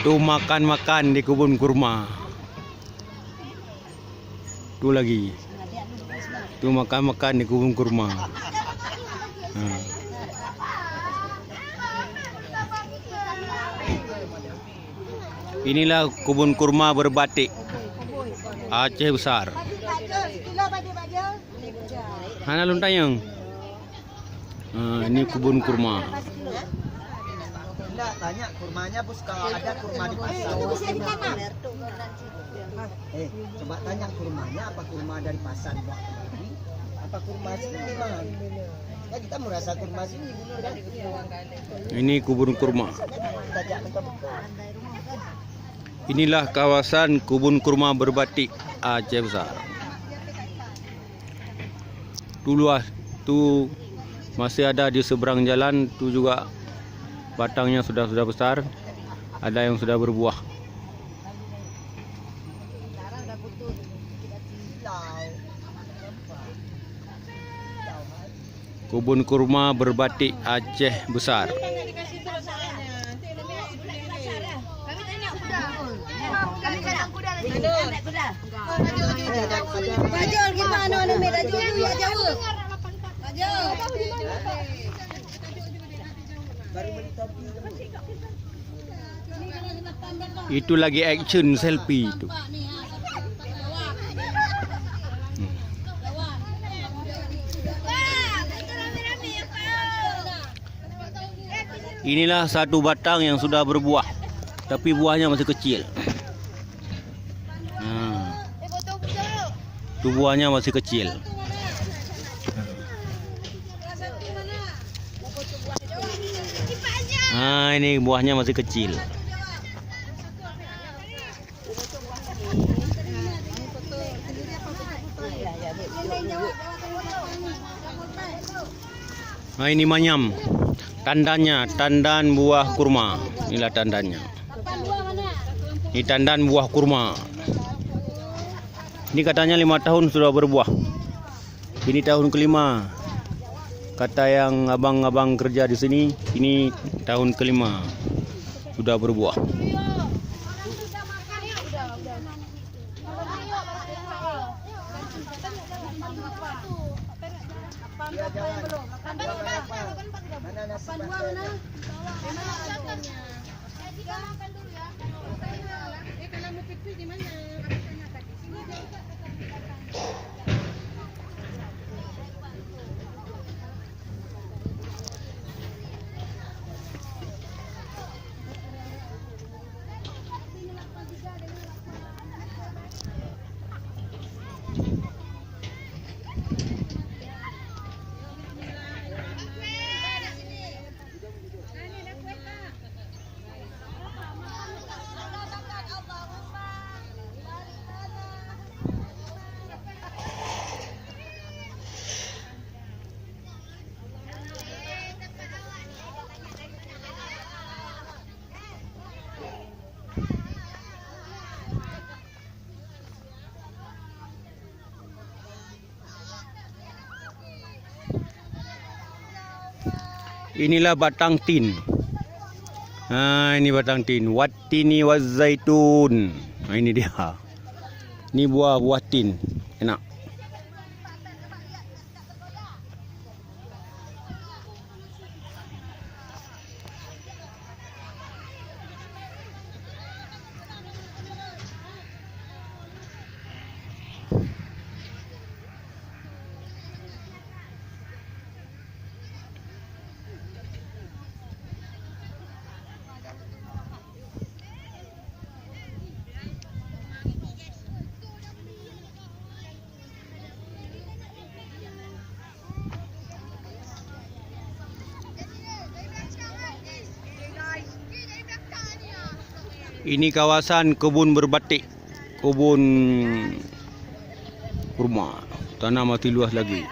Tu makan-makan di kebun kurma. Tu lagi. Tu makan-makan di kebun kurma. Inilah kebun kurma berbatik Aceh besar. Hana lun tayang. Ini kebun kurma. Enggak, tanya kurmanya bos, kalau ada kurma di pasar. Coba tanya kurmanya, apa kurma dari pasar buat lagi, apa kurma sini gimana? Ya kita merasa kurma sini bener kan? Ini kebun kurma. Inilah kawasan kebun kurma berbatik Aceh besar. Tu luas, tu masih ada di seberang jalan, tu juga batangnya sudah besar, ada yang sudah berbuah. Kebun kurma berbatik Aceh besar. Bajul gimana ni merah jauh ya jauh. Bajul. Itu lagi action selfie itu. Inilah satu batang yang sudah berbuah, tapi buahnya masih kecil. Tu buahnya masih kecil. Ini buahnya masih kecil. Ini manyam. Tandannya, tandan buah kurma. Inilah tandannya. Ini tandan buah kurma. Ini katanya 5 tahun sudah berbuah. Ini tahun kelima. Kata yang abang-abang kerja di sini, ini tahun kelima sudah berbuah. Inilah batang tin. Ini batang tin. Wattini wazzaitun. Ini dia. Ini buah tin. Enak. Ini kawasan kebun berbatik, kebun kurma. Tanah masih luas lagi.